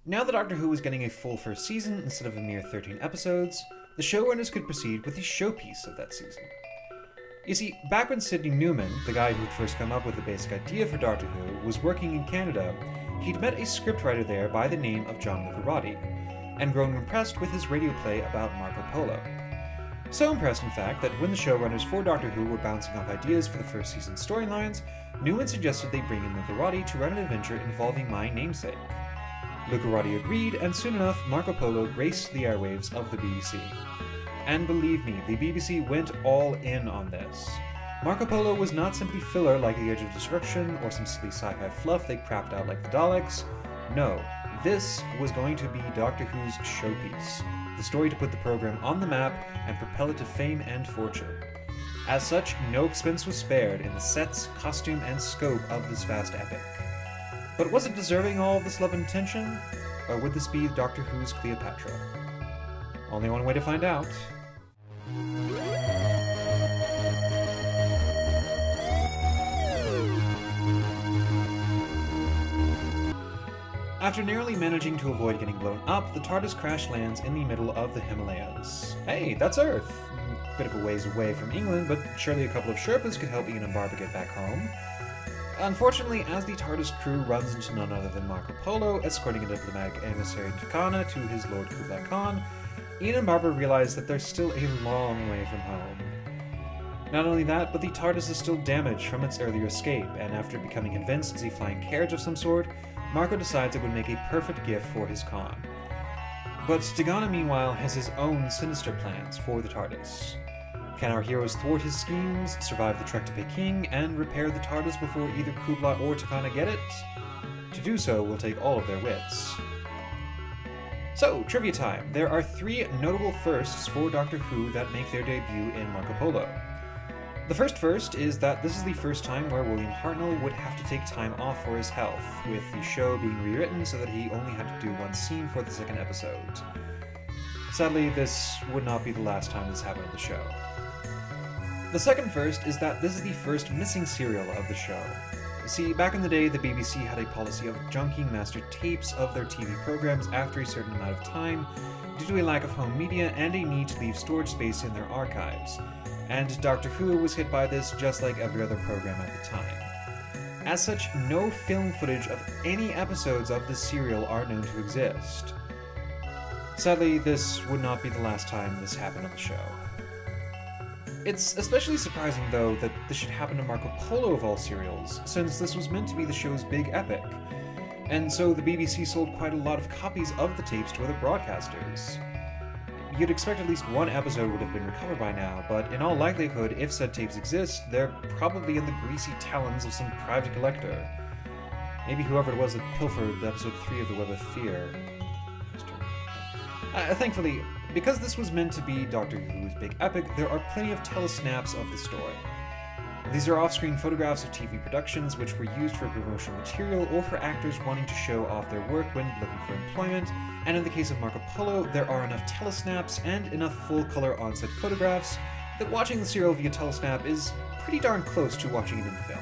Now that Doctor Who was getting a full first season instead of a mere 13 episodes, the showrunners could proceed with the showpiece of that season. You see, back when Sidney Newman, the guy who'd first come up with the basic idea for Doctor Who, was working in Canada, he'd met a scriptwriter there by the name of John Lucarotti, and grown impressed with his radio play about Marco Polo. So impressed, in fact, that when the showrunners for Doctor Who were bouncing off ideas for the first season's storylines, Newman suggested they bring in Lucarotti to run an adventure involving my namesake. Lucarotti agreed, and soon enough, Marco Polo graced the airwaves of the BBC. And believe me, the BBC went all in on this. Marco Polo was not simply filler like The Edge of Destruction or some silly sci-fi fluff they crapped out like the Daleks. No, this was going to be Doctor Who's showpiece, the story to put the program on the map and propel it to fame and fortune. As such, no expense was spared in the sets, costume, and scope of this vast epic. But was it deserving all of this love and attention? Or would this be Doctor Who's Cleopatra? Only one way to find out. After narrowly managing to avoid getting blown up, the TARDIS crash lands in the middle of the Himalayas. Hey, that's Earth! Bit of a ways away from England, but surely a couple of Sherpas could help Ian and Barbara get back home. Unfortunately, as the TARDIS crew runs into none other than Marco Polo, escorting a diplomatic emissary Tucana to his Lord Kublai Khan, Ian and Barbara realize that they're still a long way from home. Not only that, but the TARDIS is still damaged from its earlier escape, and after becoming convinced it's a flying carriage of some sort, Marco decides it would make a perfect gift for his Khan. But Tigana, meanwhile, has his own sinister plans for the TARDIS. Can our heroes thwart his schemes, survive the trek to Peking, and repair the TARDIS before either Kublai or Tucana get it? To do so will take all of their wits. So, trivia time. There are 3 notable firsts for Doctor Who that make their debut in Marco Polo. The first is that this is the first time where William Hartnell would have to take time off for his health, with the show being rewritten so that he only had to do one scene for the second episode. Sadly, this would not be the last time this happened in the show. The second first is that this is the first missing serial of the show. See, back in the day, the BBC had a policy of junking master tapes of their TV programs after a certain amount of time, due to a lack of home media and a need to leave storage space in their archives. And Doctor Who was hit by this just like every other program at the time. As such, no film footage of any episodes of this serial are known to exist. Sadly, this would not be the last time this happened on the show. It's especially surprising, though, that this should happen to Marco Polo of all serials, since this was meant to be the show's big epic. And so the BBC sold quite a lot of copies of the tapes to other broadcasters. You'd expect at least one episode would have been recovered by now, but in all likelihood, if said tapes exist, they're probably in the greasy talons of some private collector. Maybe whoever it was that pilfered episode 3 of The Web of Fear. Thankfully, because this was meant to be Doctor Who's big epic, there are plenty of telesnaps of the story. These are off-screen photographs of TV productions which were used for promotional material or for actors wanting to show off their work when looking for employment, and in the case of Marco Polo, there are enough telesnaps and enough full-color on-set photographs that watching the serial via telesnap is pretty darn close to watching it in film.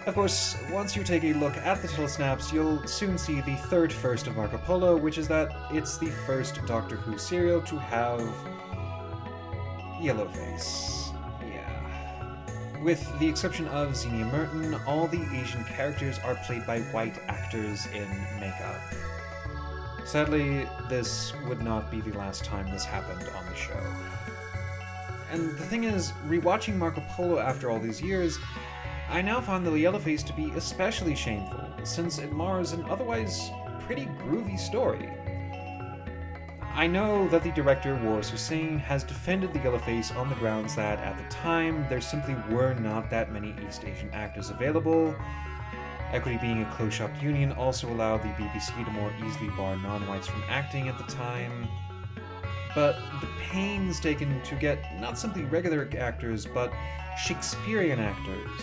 Of course, once you take a look at the telesnaps, you'll soon see the third first of Marco Polo, which is that it's the first Doctor Who serial to have yellowface. Yeah. With the exception of Xenia Merton, all the Asian characters are played by white actors in makeup. Sadly, this would not be the last time this happened on the show. And the thing is, rewatching Marco Polo after all these years, I now find the yellowface to be especially shameful, since it mars an otherwise pretty groovy story. I know that the director, Waris Hussein, has defended the yellowface on the grounds that, at the time, there simply were not that many East Asian actors available. Equity being a close-shop union also allowed the BBC to more easily bar non-whites from acting at the time. But the pains taken to get not simply regular actors, but Shakespearean actors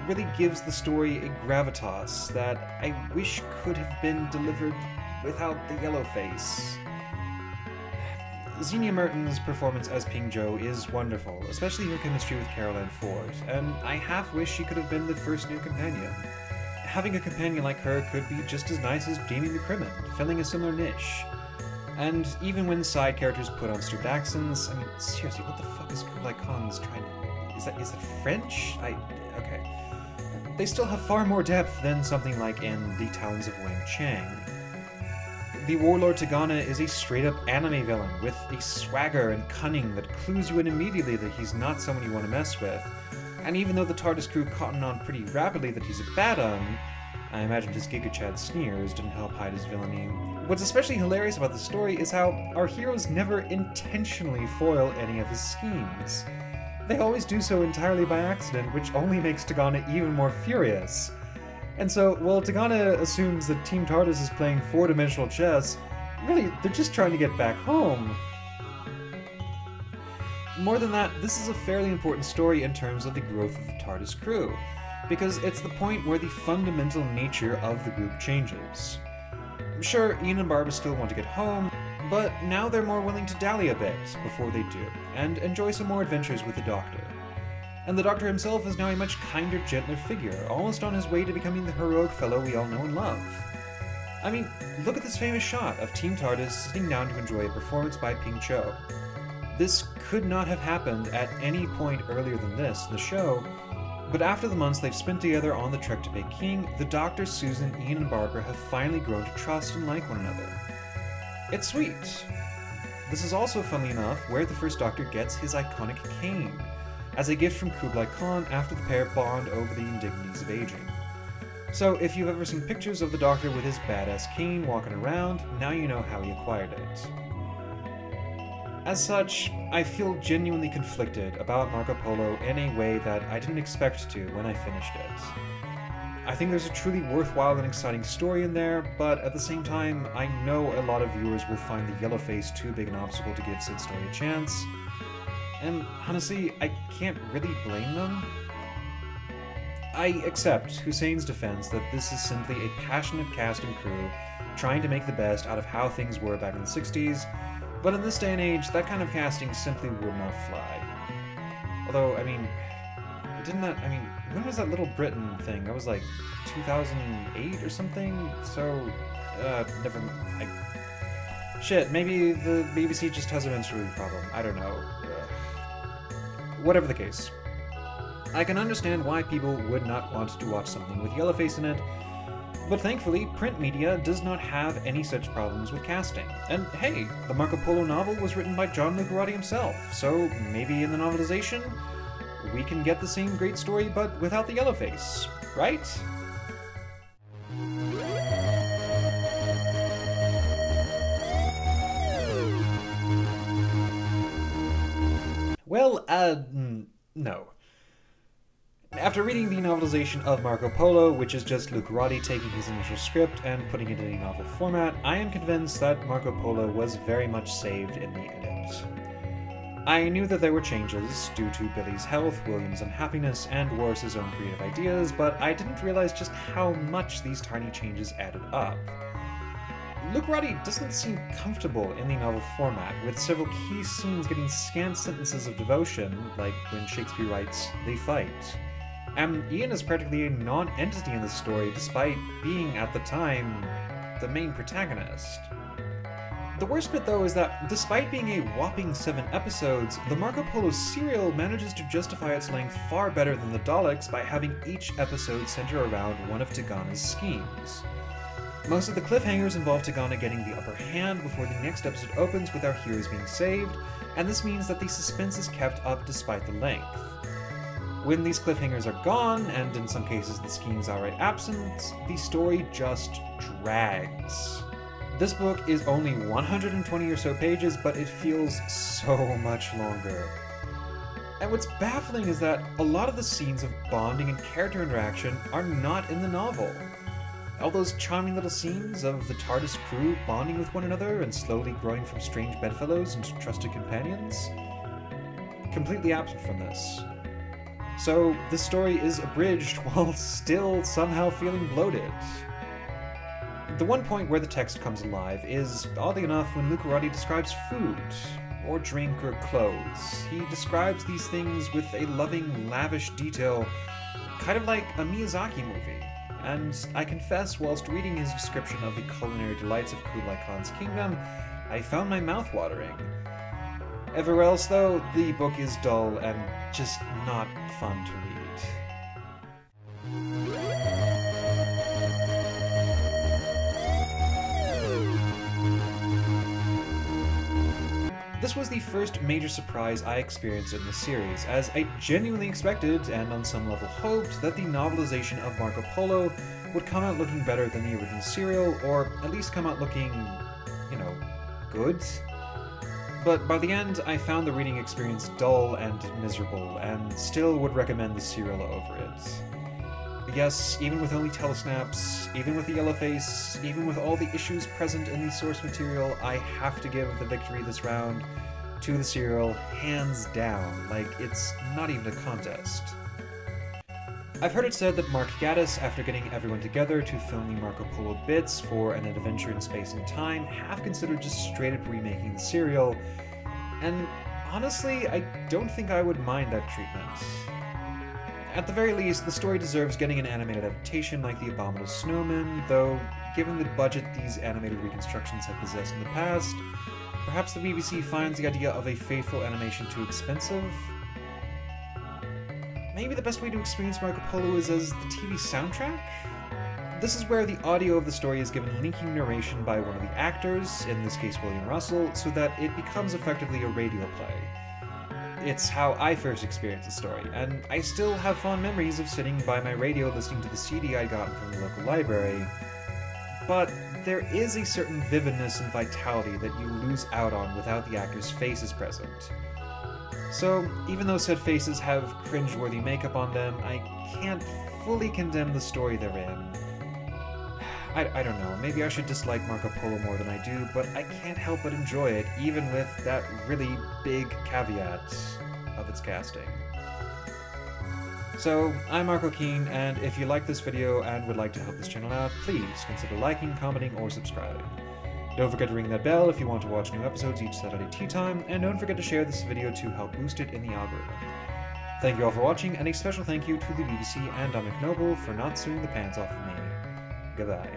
really gives the story a gravitas that I wish could have been delivered without the yellowface. Xenia Merton's performance as Ping Jo is wonderful, especially her chemistry with Carol Ann Ford, and I half wish she could have been the first new companion. having a companion like her could be just as nice as Jamie McCrimmon, filling a similar niche. And even when side characters put on stupid accents, I mean, seriously, what the fuck is Kublai Khan's trying to... Is that French? Okay. They still have far more depth than something like in The Talons of Wang Chang. The warlord Tigana is a straight-up anime villain, with a swagger and cunning that clues you in immediately that he's not someone you want to mess with. And even though the TARDIS crew cottoned on pretty rapidly that he's a bad I imagine his Giga Chad sneers didn't help hide his villainy. What's especially hilarious about the story is how our heroes never intentionally foil any of his schemes. They always do so entirely by accident, which only makes Tigana even more furious. And so, while Tigana assumes that Team TARDIS is playing four-dimensional chess, really, they're just trying to get back home. More than that, this is a fairly important story in terms of the growth of the TARDIS crew, because it's the point where the fundamental nature of the group changes. Sure, Ian and Barbara still want to get home, but now they're more willing to dally a bit before they do, and enjoy some more adventures with the Doctor. And the Doctor himself is now a much kinder, gentler figure, almost on his way to becoming the heroic fellow we all know and love. I mean, look at this famous shot of Team TARDIS sitting down to enjoy a performance by Ping Cho. This could not have happened at any point earlier than this in the show, but after the months they've spent together on the trek to Peking, the Doctor, Susan, Ian, and Barbara have finally grown to trust and like one another. It's sweet. This is also, funnily enough, where the first Doctor gets his iconic cane, as a gift from Kublai Khan after the pair bond over the indignities of aging. So if you've ever seen pictures of the Doctor with his badass cane walking around, now you know how he acquired it. As such, I feel genuinely conflicted about Marco Polo in a way that I didn't expect to when I finished it. I think there's a truly worthwhile and exciting story in there, but at the same time, I know a lot of viewers will find the yellow face too big an obstacle to give said story a chance, and honestly, I can't really blame them. I accept Hussein's defense that this is simply a passionate cast and crew trying to make the best out of how things were back in the 60s, but in this day and age, that kind of casting simply would not fly. Although, I mean, when was that Little Britain thing? That was like 2008 or something? So, shit, maybe the BBC just has a menstrual problem. I don't know. Whatever the case. I can understand why people would not want to watch something with Yellowface in it, but thankfully, print media does not have any such problems with casting. And hey, the Marco Polo novel was written by John Lucarotti himself, so maybe in the novelization, we can get the same great story but without the Yellowface, right? Well, no. After reading the novelization of Marco Polo, which is just Lucarotti taking his initial script and putting it in a novel format, I am convinced that Marco Polo was very much saved in the edit. I knew that there were changes due to Billy's health, William's unhappiness, and Warris's own creative ideas, but I didn't realize just how much these tiny changes added up. Lucarotti doesn't seem comfortable in the novel format, with several key scenes getting scant sentences of devotion, like when Shakespeare writes, "They fight." And Ian is practically a non-entity in the story, despite being, at the time, the main protagonist. The worst bit, though, is that despite being a whopping 7 episodes, the Marco Polo serial manages to justify its length far better than the Daleks by having each episode center around one of Tigana's schemes. Most of the cliffhangers involve Tigana getting the upper hand before the next episode opens with our heroes being saved, and this means that the suspense is kept up despite the length. When these cliffhangers are gone, and in some cases the schemes are outright absent, the story just drags. This book is only 120 or so pages, but it feels so much longer. And what's baffling is that a lot of the scenes of bonding and character interaction are not in the novel. All those charming little scenes of the TARDIS crew bonding with one another and slowly growing from strange bedfellows into trusted companions, completely absent from this. So this story is abridged while still somehow feeling bloated. The one point where the text comes alive is, oddly enough, when Lucarotti describes food, or drink, or clothes. He describes these things with a loving, lavish detail, kind of like a Miyazaki movie. and I confess, whilst reading his description of the culinary delights of Kublai Khan's kingdom, I found my mouth watering. Everywhere else, though, the book is dull and just not fun to read. This was the first major surprise I experienced in the series, as I genuinely expected, and on some level hoped, that the novelization of Marco Polo would come out looking better than the original serial, or at least come out looking, you know, good. But by the end, I found the reading experience dull and miserable, and still would recommend the serial over it. Yes, even with only telesnaps, even with the yellow face, even with all the issues present in the source material, I have to give the victory this round to the serial, hands down, like it's not even a contest. I've heard it said that Mark Gatiss, after getting everyone together to film the Marco Polo bits for an adventure in space and time, have considered just straight up remaking the serial, and honestly, I don't think I would mind that treatment. At the very least, the story deserves getting an animated adaptation like The Abominable Snowman, though given the budget these animated reconstructions have possessed in the past, perhaps the BBC finds the idea of a faithful animation too expensive? Maybe the best way to experience Marco Polo is as the TV soundtrack? This is where the audio of the story is given linking narration by one of the actors, in this case William Russell, so that it becomes effectively a radio play. It's how I first experienced the story, and I still have fond memories of sitting by my radio listening to the CD I'd gotten from the local library. But there is a certain vividness and vitality that you lose out on without the actors' faces present. So, even though said faces have cringeworthy makeup on them, I can't fully condemn the story they're in. I don't know, maybe I should dislike Marco Polo more than I do, but I can't help but enjoy it, even with that really big caveat of its casting. So, I'm Marco Keen, and if you like this video and would like to help this channel out, please consider liking, commenting, or subscribing. Don't forget to ring that bell if you want to watch new episodes each Saturday tea time, and don't forget to share this video to help boost it in the algorithm. Thank you all for watching, and a special thank you to the BBC and Dominic Noble for not suing the pants off of me. Goodbye.